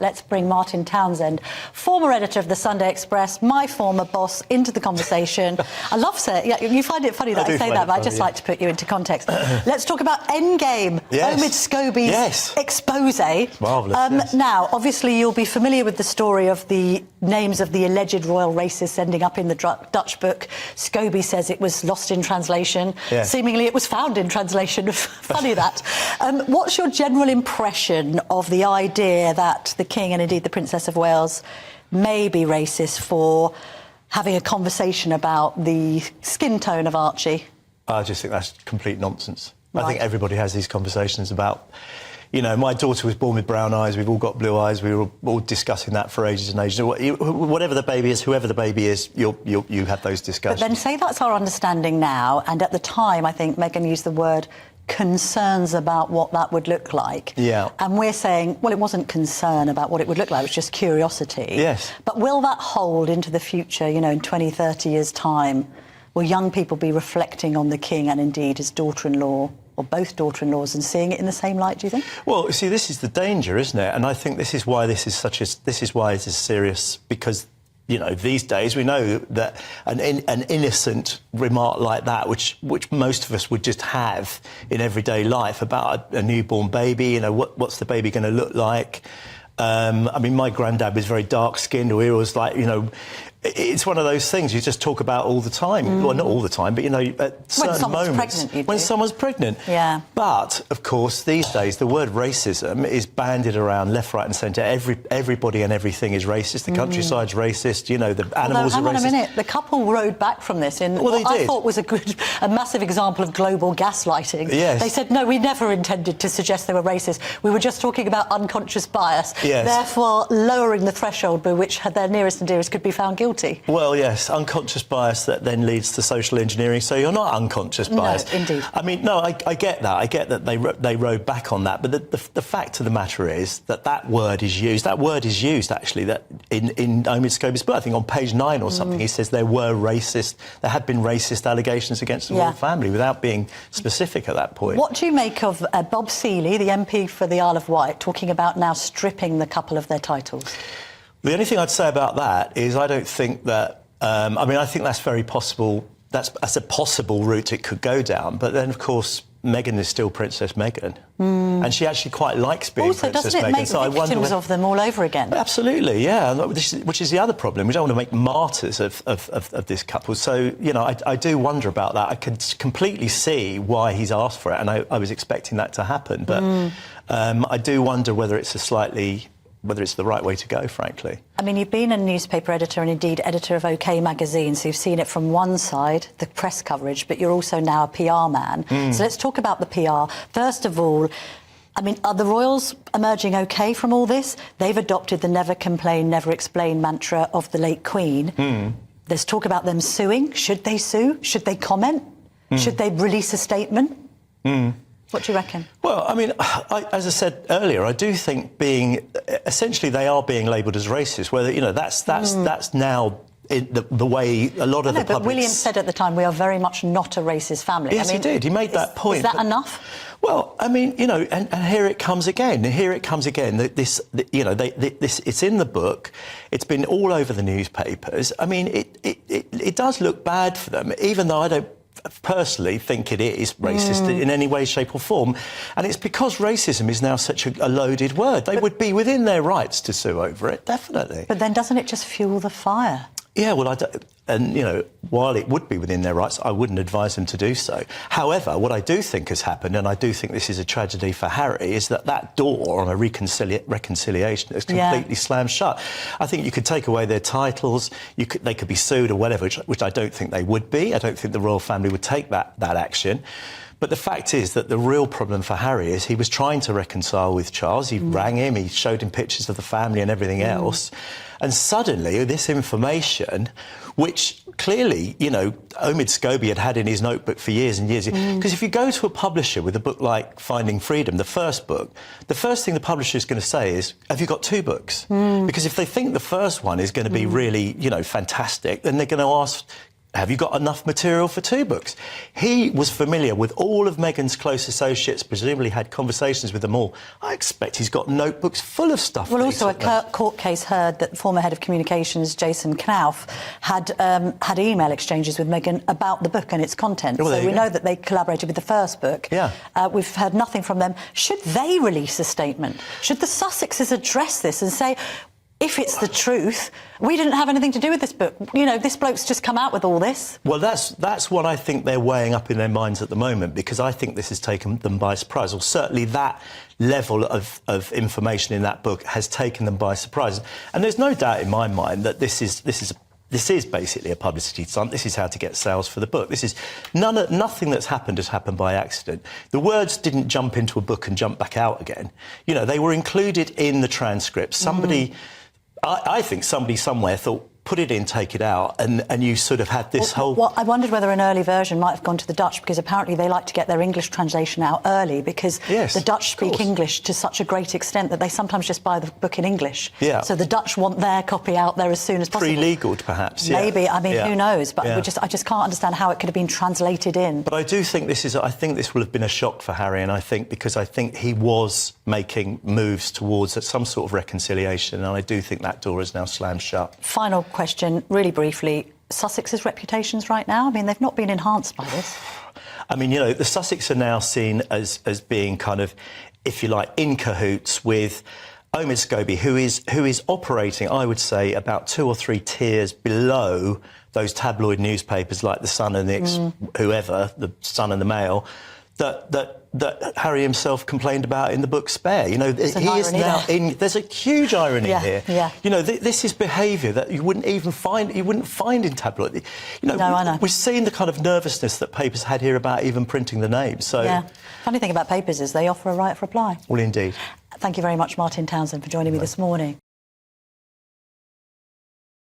Let's bring Martin Townsend, former editor of the Sunday Express, my former boss, into the conversation. I love saying, yeah, you find it funny that I say that, but I just like to put you into context. Let's talk about Endgame, Omid Scobie's expose. Marvellous, yes. Now, obviously, you'll be familiar with the story of the names of the alleged royal racists ending up in the Dutch book. Scobie says it was lost in translation. Yes. Seemingly, it was found in translation. Funny that. What's your general impression of the idea that the King and indeed the Princess of Wales may be racist for having a conversation about the skin tone of Archie? I just think that's complete nonsense. Right. I think everybody has these conversations about, you know, my daughter was born with brown eyes, we've all got blue eyes, we were all discussing that for ages and ages. Whatever the baby is, whoever the baby is, you have those discussions. But then say that's our understanding now, and at the time I think Meghan used the word concerns about what that would look like. Yeah. And we're saying, well, it wasn't concern about what it would look like, it was just curiosity. Yes. But will that hold into the future, you know, in 20, 30 years' time? Will young people be reflecting on the King and indeed his daughter-in-law, or both daughter-in-laws, and seeing it in the same light, do you think? Well, you see, this is the danger, isn't it? And I think this is why this is why it is serious, because, you know, these days we know that an innocent remark like that, which most of us would just have in everyday life about a newborn baby, you know, what's the baby going to look like? I mean, my granddad was very dark-skinned, or he was like, you know, it's one of those things you just talk about all the time. Well, not all the time, but, you know, at certain moments. When someone's pregnant. Yeah. But, of course, these days, the word racism is bandied around left, right and centre. Everybody and everything is racist. The countryside's racist, you know, the animals are racist. Hang on a minute. The couple rode back from this in what I thought was a massive example of global gaslighting. Yes. They said, no, we never intended to suggest they were racist. We were just talking about unconscious bias. Yes. Therefore, lowering the threshold by which their nearest and dearest could be found guilty. Well, yes, unconscious bias that then leads to social engineering. So you're not unconscious bias. No, indeed. I mean, no, I get that. I get that they rode back on that. But the fact of the matter is that word is used. That word is used, actually, that in Omid Scobie's book, I think on page 9 or something, he says there had been racist allegations against the royal family without being specific at that point. What do you make of Bob Seeley, the MP for the Isle of Wight, talking about now stripping the couple of their titles? The only thing I'd say about that is I don't think that... I mean, I think that's very possible. That's a possible route it could go down. But then, of course, Meghan is still Princess Meghan. And she actually quite likes being Princess Meghan. Also, doesn't it make victims of them all over again? Absolutely, yeah. Which is the other problem. We don't want to make martyrs of this couple. So, you know, I do wonder about that. I could completely see why he's asked for it, and I was expecting that to happen. But I do wonder whether it's the right way to go, frankly. I mean, you've been a newspaper editor and indeed editor of OK magazine, so you've seen it from one side, the press coverage, but you're also now a PR man. So let's talk about the PR. First of all, I mean, are the royals emerging OK from all this? They've adopted the never complain, never explain mantra of the late Queen. There's talk about them suing. Should they sue? Should they comment? Should they release a statement? What do you reckon? Well, I mean, as I said earlier, I do think essentially they are being labelled as racist. Whether, you know, that's now the way a lot of the public... But William said at the time, we are very much not a racist family. Yes, he did. He made that point. Is that enough? Well, I mean, you know, and here it comes again. Here it comes again. It's in the book. It's been all over the newspapers. I mean, it does look bad for them, even though I don't personally think it is racist in any way, shape or form. And it's because racism is now such a loaded word. They would be within their rights to sue over it, definitely. But then doesn't it just fuel the fire? Yeah, well, and, you know, while it would be within their rights, I wouldn't advise them to do so. However, what I do think has happened, and I do think this is a tragedy for Harry, is that door on a reconciliation is completely slammed shut. I think you could take away their titles, they could be sued or whatever, which I don't think they would be. I don't think the royal family would take that action. But the fact is that the real problem for Harry is he was trying to reconcile with Charles. He rang him, he showed him pictures of the family and everything else. And suddenly, this information, which clearly, you know, Omid Scobie had in his notebook for years and years. Because if you go to a publisher with a book like Finding Freedom, the first book, the first thing the publisher is going to say is, have you got 2 books? Because if they think the first one is going to be really, you know, fantastic, then they're going to ask, have you got enough material for 2 books? He was familiar with all of Meghan's close associates, presumably had conversations with them all. I expect he's got notebooks full of stuff. Well, also a court case heard that the former head of communications, Jason Knauf, had email exchanges with Meghan about the book and its content. Well, so we know that they collaborated with the first book. Yeah. We've heard nothing from them. Should they release a statement? Should the Sussexes address this and say, if it's the truth, we didn't have anything to do with this book. You know, this bloke's just come out with all this. Well, that's what I think they're weighing up in their minds at the moment, because I think this has taken them by surprise, or certainly that level of information in that book has taken them by surprise. And there's no doubt in my mind that this is basically a publicity stunt. This is how to get sales for the book. This is nothing that's happened has happened by accident. The words didn't jump into a book and jump back out again. You know, they were included in the transcript. Somebody, I think somebody somewhere thought, put it in, take it out, and you sort of had this whole... Well, I wondered whether an early version might have gone to the Dutch, because apparently they like to get their English translation out early, because the Dutch speak English to such a great extent that they sometimes just buy the book in English. Yeah. So the Dutch want their copy out there as soon as possible. Pre-legaled, perhaps. Maybe. I mean, who knows? But I just can't understand how it could have been translated in. But I do think I think this will have been a shock for Harry, and I think he was making moves towards some sort of reconciliation, and I do think that door is now slammed shut. Final question, really briefly. Sussex's reputations right now? I mean, they've not been enhanced by this. I mean, you know, the Sussex are now seen as being kind of, if you like, in cahoots with Omid Scobie, who is operating, I would say, about 2 or 3 tiers below those tabloid newspapers like The Sun and The Sun and the Mail, that Harry himself complained about in the book Spare. You know, he is now in... There's a huge irony here. Yeah. You know, this is behaviour that you wouldn't find in tabloid. You know, no, I know. We've seen the kind of nervousness that papers had here about even printing the names. So, yeah. Funny thing about papers is they offer a right of reply. Well, indeed. Thank you very much, Martin Townsend, for joining me this morning.